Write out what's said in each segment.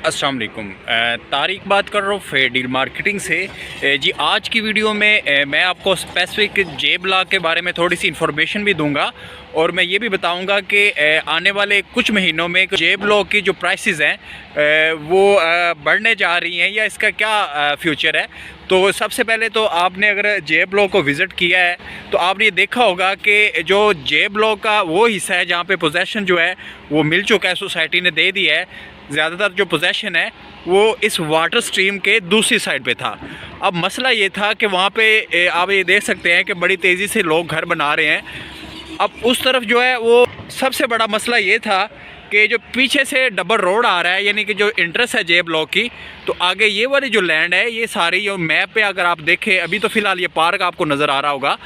अस्सलाम वालेकुम। तारिक बात कर रहा हूँ फेयर डील मार्केटिंग से। जी आज की वीडियो में मैं आपको स्पेसिफिक जे ब्लॉक के बारे में थोड़ी सी इन्फॉर्मेशन भी दूंगा और मैं ये भी बताऊंगा कि आने वाले कुछ महीनों में जे ब्लॉक की जो प्राइसेस हैं वो बढ़ने जा रही हैं या इसका क्या फ्यूचर है। तो सबसे पहले तो आपने अगर जे ब्लॉक को विज़िट किया है तो आपने ये देखा होगा कि जो जे ब्लॉक का वो हिस्सा है जहाँ पे पोजेसन जो है वो मिल चुका है, सोसाइटी ने दे दिया है। ज़्यादातर जो पोजेसन है वो इस वाटर स्ट्रीम के दूसरी साइड पे था। अब मसला ये था कि वहाँ पे आप ये देख सकते हैं कि बड़ी तेज़ी से लोग घर बना रहे हैं। अब उस तरफ जो है वो सबसे बड़ा मसला ये था कि जो पीछे से डबल रोड आ रहा है, यानी कि जो इंट्रेस्ट है जे ब्लॉक की, तो आगे ये वाली जो लैंड है ये सारी जो मैप पे अगर आप देखें, अभी तो फ़िलहाल ये पार्क आपको नज़र आ रहा होगा,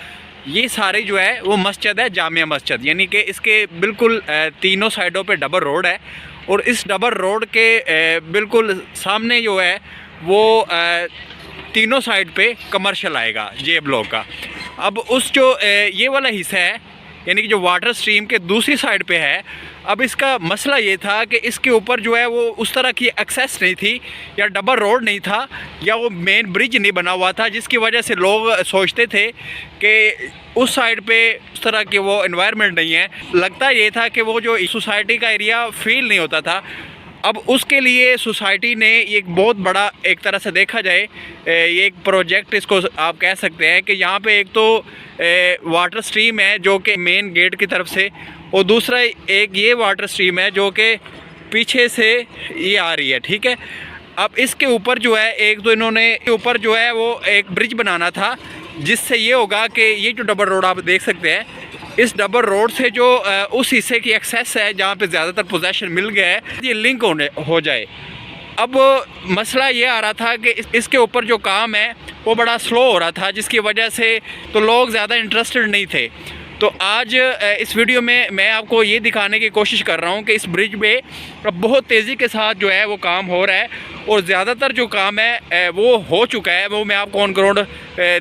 ये सारे जो है वो मस्जिद है, जामिया मस्जिद, यानी कि इसके बिल्कुल तीनों साइडों पे डबल रोड है और इस डबल रोड के बिल्कुल सामने जो है वो तीनों साइड पे कमर्शियल आएगा जे ब्लॉक का। अब उस जो ये वाला हिस्सा है यानी कि जो वाटर स्ट्रीम के दूसरी साइड पे है, अब इसका मसला ये था कि इसके ऊपर जो है वो उस तरह की एक्सेस नहीं थी या डबल रोड नहीं था या वो मेन ब्रिज नहीं बना हुआ था, जिसकी वजह से लोग सोचते थे कि उस साइड पे उस तरह की वो एनवायरनमेंट नहीं है। लगता ये था कि वो जो सोसाइटी का एरिया फील नहीं होता था। अब उसके लिए सोसाइटी ने एक बहुत बड़ा, एक तरह से देखा जाए ये एक प्रोजेक्ट इसको आप कह सकते हैं कि यहाँ पे एक तो वाटर स्ट्रीम है जो कि मेन गेट की तरफ से, और दूसरा एक ये वाटर स्ट्रीम है जो कि पीछे से ये आ रही है, ठीक है। अब इसके ऊपर जो है एक तो इन्होंने ऊपर जो है वो एक ब्रिज बनाना था, जिससे ये होगा कि ये जो डबल रोड आप देख सकते हैं, इस डबल रोड से जो उस हिस्से की एक्सेस है जहाँ पे ज़्यादातर पोजेसन मिल गया है, ये लिंक हो जाए। अब मसला ये आ रहा था कि इसके ऊपर जो काम है वो बड़ा स्लो हो रहा था, जिसकी वजह से तो लोग ज़्यादा इंटरेस्टेड नहीं थे। तो आज इस वीडियो में मैं आपको ये दिखाने की कोशिश कर रहा हूँ कि इस ब्रिज पे अब बहुत तेज़ी के साथ जो है वो काम हो रहा है और ज़्यादातर जो काम है वो हो चुका है। वो मैं आपको ऑन ग्राउंड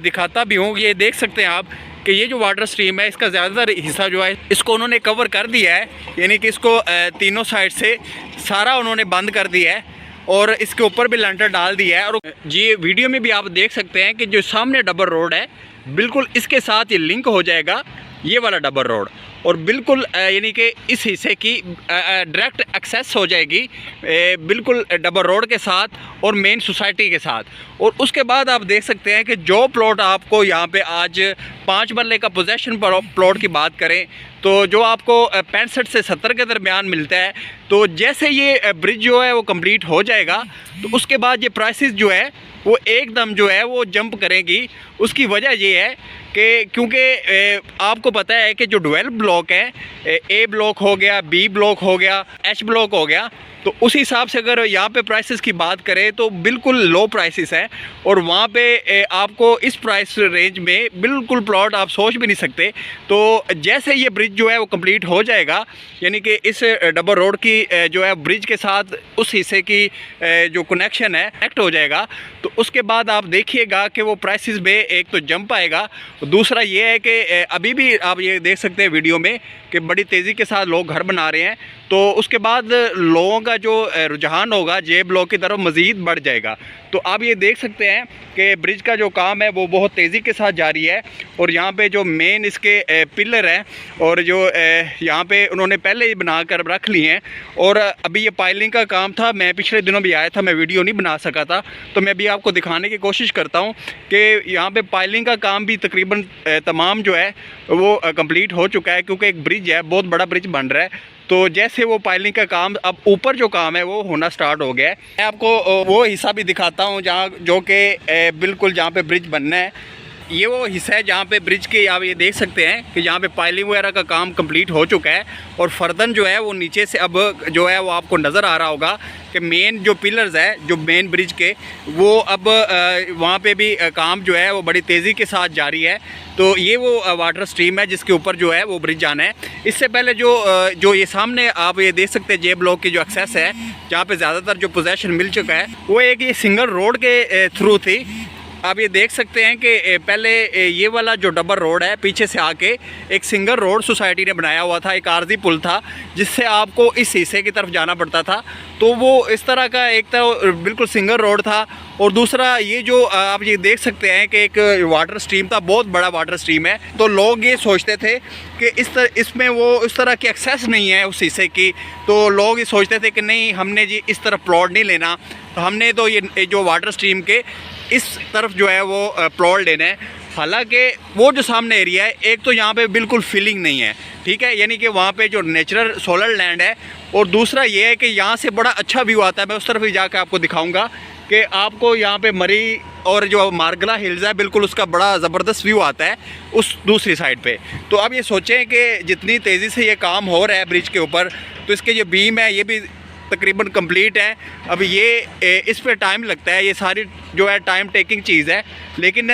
दिखाता भी हूँ। ये देख सकते हैं आप कि ये जो वाटर स्ट्रीम है इसका ज़्यादातर हिस्सा जो है इसको उन्होंने कवर कर दिया है, यानी कि इसको तीनों साइड से सारा उन्होंने बंद कर दिया है और इसके ऊपर भी लैंटर डाल दिया है। और जी वीडियो में भी आप देख सकते हैं कि जो सामने डबल रोड है बिल्कुल इसके साथ ये लिंक हो जाएगा, ये वाला डबल रोड, और बिल्कुल यानी कि इस हिस्से की डायरेक्ट एक्सेस हो जाएगी बिल्कुल डबल रोड के साथ और मेन सोसाइटी के साथ। और उसके बाद आप देख सकते हैं कि जो प्लॉट आपको यहाँ पे आज 5 मरले का पोजेसन प्लॉट की बात करें तो जो आपको 65 से 70 के दरमियान मिलता है। तो जैसे ये ब्रिज जो है वो कंप्लीट हो जाएगा तो उसके बाद ये प्राइसेस जो है वो एकदम जो है वो जंप करेंगी। उसकी वजह ये है कि क्योंकि आपको पता है कि जो 12 ब्लॉक है, ए ब्लॉक हो गया, बी ब्लॉक हो गया, एच ब्लॉक हो गया, तो उस हिसाब से अगर यहाँ पे प्राइसेस की बात करें तो बिल्कुल लो प्राइसेस हैं और वहाँ पे आपको इस प्राइस रेंज में बिल्कुल प्लॉट आप सोच भी नहीं सकते। तो जैसे ये ब्रिज जो है वो कंप्लीट हो जाएगा, यानी कि इस डबल रोड की जो है ब्रिज के साथ उस हिस्से की जो कनेक्शन है कनेक्ट हो जाएगा, तो उसके बाद आप देखिएगा कि वो प्राइसेस में एक तो जंप आएगा। दूसरा ये है कि अभी भी आप ये देख सकते हैं वीडियो में कि बड़ी तेज़ी के साथ लोग घर बना रहे हैं, तो उसके बाद लोगों का जो रुझान होगा जे ब्लॉक की तरफ मज़ीद बढ़ जाएगा। तो आप ये देख सकते हैं कि ब्रिज का जो काम है वो बहुत तेज़ी के साथ जारी है और यहाँ पे जो मेन इसके पिलर हैं और जो यहाँ पे उन्होंने पहले ही बना कर रख लिए हैं, और अभी ये पाइलिंग का काम था। मैं पिछले दिनों भी आया था, मैं वीडियो नहीं बना सका था, तो मैं भी आपको दिखाने की कोशिश करता हूँ कि यहाँ पे पाइलिंग का काम भी तकरीबन तमाम जो है वो कंप्लीट हो चुका है, क्योंकि एक ब्रिज है, बहुत बड़ा ब्रिज बन रहा है। तो जैसे वो पाइलिंग का काम, अब ऊपर जो काम है वो होना स्टार्ट हो गया है। मैं आपको वो हिस्सा भी दिखाता हूँ जहाँ जो कि बिल्कुल जहाँ पे ब्रिज बनना है। ये वो हिस्सा है जहाँ पे ब्रिज के आप ये देख सकते हैं कि जहाँ पे पाइलिंग वगैरह का काम कंप्लीट हो चुका है और फर्दन जो है वो नीचे से अब जो है वो आपको नज़र आ रहा होगा कि मेन जो पिलर्स है जो मेन ब्रिज के, वो अब वहाँ पे भी काम जो है वो बड़ी तेज़ी के साथ जारी है। तो ये वो वाटर स्ट्रीम है जिसके ऊपर जो है वो ब्रिज जाना है। इससे पहले जो ये सामने आप ये देख सकते हैं जे ब्लॉक की जो एक्सेस है जहाँ पे ज़्यादातर जो पोजेसन मिल चुका है वो एक ये सिंगल रोड के थ्रू थी। आप ये देख सकते हैं कि पहले ये वाला जो डबल रोड है पीछे से आके एक सिंगल रोड सोसाइटी ने बनाया हुआ था, एक आर्जी पुल था जिससे आपको इस हिस्से की तरफ जाना पड़ता था। तो वो इस तरह का एक तो बिल्कुल सिंगल रोड था, और दूसरा ये जो आप ये देख सकते हैं कि एक वाटर स्ट्रीम था, बहुत बड़ा वाटर स्ट्रीम है। तो लोग ये सोचते थे कि इसमें वो इस तरह की एक्सेस नहीं है उस हिस्से की, तो लोग ये सोचते थे कि नहीं हमने जी इस तरफ प्लॉट नहीं लेना, तो हमने तो ये जो वाटर स्ट्रीम के इस तरफ जो है वो प्लॉट लेना है। हालांकि वो जो सामने एरिया है, एक तो यहाँ पे बिल्कुल फीलिंग नहीं है, ठीक है, यानी कि वहाँ पे जो नेचुरल सोलर लैंड है, और दूसरा ये है कि यहाँ से बड़ा अच्छा व्यू आता है। मैं उस तरफ भी जाकर आपको दिखाऊंगा कि आपको यहाँ पे मरी और जो मार्गला हिल्स है बिल्कुल उसका बड़ा ज़बरदस्त व्यू आता है उस दूसरी साइड पे। तो अब ये सोचें कि जितनी तेज़ी से ये काम हो रहा है ब्रिज के ऊपर, तो इसके जो बीम है ये भी तकरीबन कंप्लीट है। अब ये इस पे टाइम लगता है, ये सारी जो है टाइम टेकिंग चीज़ है, लेकिन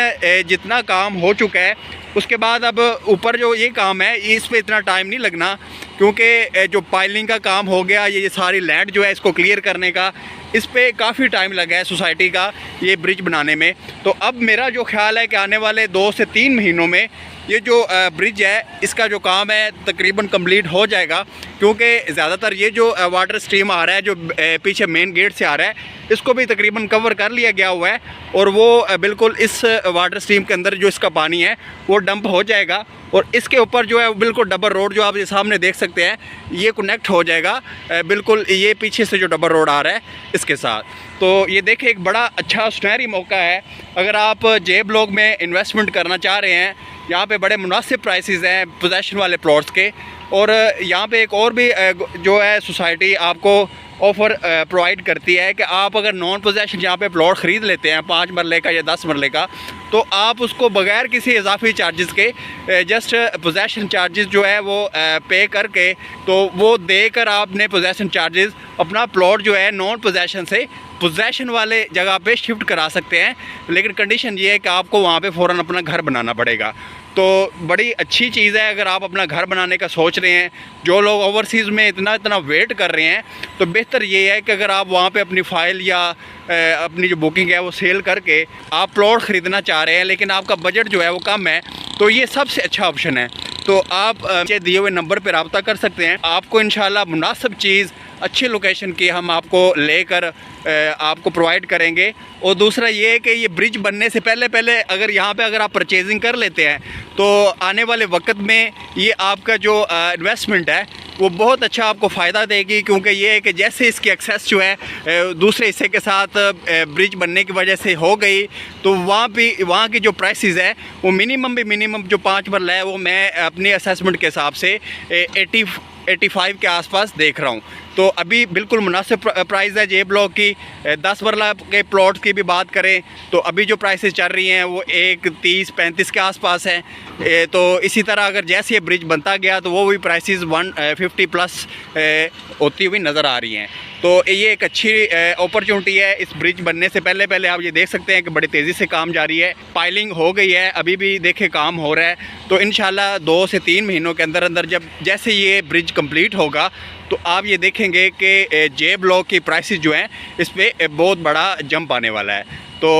जितना काम हो चुका है उसके बाद अब ऊपर जो ये काम है इस पे इतना टाइम नहीं लगना, क्योंकि जो पाइलिंग का काम हो गया, ये सारी लैंड जो है इसको क्लियर करने का, इस पे काफ़ी टाइम लगा है सोसाइटी का ये ब्रिज बनाने में। तो अब मेरा जो ख्याल है कि आने वाले 2 से 3 महीनों में ये जो ब्रिज है इसका जो काम है तकरीबन कंप्लीट हो जाएगा, क्योंकि ज़्यादातर ये जो वाटर स्ट्रीम आ रहा है जो पीछे मेन गेट से आ रहा है, इसको भी तकरीबन कवर कर लिया गया हुआ है, और वो बिल्कुल इस वाटर स्ट्रीम के अंदर जो इसका पानी है वो डंप हो जाएगा, और इसके ऊपर जो है बिल्कुल डबल रोड जो आप ये सामने देख सकते हैं ये कनेक्ट हो जाएगा बिल्कुल ये पीछे से जो डबल रोड आ रहा है इसके साथ। तो ये देखें एक बड़ा अच्छा सुनहरी मौका है अगर आप जे ब्लॉक में इन्वेस्टमेंट करना चाह रहे हैं। यहाँ पे बड़े मुनासिब प्राइसेस हैं पोजेशन वाले प्लॉट्स के, और यहाँ पे एक और भी जो है सोसाइटी आपको ऑफ़र प्रोवाइड करती है कि आप अगर नॉन पोजेशन यहाँ पे प्लॉट ख़रीद लेते हैं 5 मरले का या 10 मरले का, तो आप उसको बग़ैर किसी इजाफी चार्जेस के जस्ट पोजेशन चार्जेस जो है वो पे करके, तो वो देकर आपने पोजेशन चार्जेस अपना प्लॉट जो है नॉन पोजेशन से पोजेशन वाले जगह पे शिफ्ट करा सकते हैं। लेकिन कंडीशन ये है कि आपको वहाँ पे फ़ौरन अपना घर बनाना पड़ेगा। तो बड़ी अच्छी चीज़ है अगर आप अपना घर बनाने का सोच रहे हैं। जो लोग ओवरसीज़ में इतना वेट कर रहे हैं, तो बेहतर ये है कि अगर आप वहाँ पे अपनी फ़ाइल या अपनी जो बुकिंग है वो सेल करके आप प्लॉट ख़रीदना चाह रहे हैं, लेकिन आपका बजट जो है वो कम है, तो ये सबसे अच्छा ऑप्शन है। तो आप दिए हुए नंबर पर रब्ता कर सकते हैं। आपको इंशाल्लाह मुनासिब चीज़ अच्छी लोकेशन की हम आपको लेकर आपको प्रोवाइड करेंगे। और दूसरा ये है कि ये ब्रिज बनने से पहले अगर यहाँ पे अगर आप परचेजिंग कर लेते हैं, तो आने वाले वक्त में ये आपका जो इन्वेस्टमेंट है वो बहुत अच्छा आपको फ़ायदा देगी, क्योंकि ये है कि जैसे इसकी एक्सेस जो है दूसरे हिस्से के साथ ब्रिज बनने की वजह से हो गई, तो वहाँ की जो प्राइसेस है वो मिनिमम जो 5 मरला है वो मैं अपनी असेसमेंट के हिसाब से 85 के आसपास देख रहा हूँ। तो अभी बिल्कुल मुनासिब प्राइस है जे ब्लॉक की। 10 मरला के प्लॉट की भी बात करें तो अभी जो प्राइसेस चल रही हैं वो 130-35 के आसपास हैं। तो इसी तरह अगर जैसे ये ब्रिज बनता गया तो वो भी प्राइसेस 150 प्लस होती हुई नज़र आ रही हैं। तो ये एक अच्छी अपॉर्चुनिटी है। इस ब्रिज बनने से पहले आप ये देख सकते हैं कि बड़ी तेज़ी से काम जारी है, पाइलिंग हो गई है, अभी भी देखे काम हो रहा है। तो इंशाल्लाह 2 से 3 महीनों के अंदर जब जैसे ये ब्रिज कंप्लीट होगा तो आप ये देखेंगे कि जे ब्लॉक की प्राइसेस जो हैं इस पर बहुत बड़ा जंप आने वाला है। तो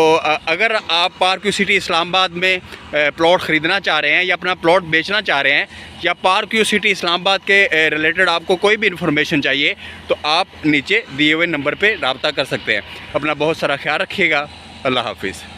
अगर आप पार्क व्यू सिटी इस्लामाबाद में प्लॉट ख़रीदना चाह रहे हैं या अपना प्लॉट बेचना चाह रहे हैं, या पार्क व्यू सिटी इस्लामाबाद के रिलेटेड आपको कोई भी इन्फॉर्मेशन चाहिए, तो आप नीचे दिए हुए नंबर पे रब्ता कर सकते हैं। अपना बहुत सारा ख्याल रखिएगा। अल्लाह हाफिज़।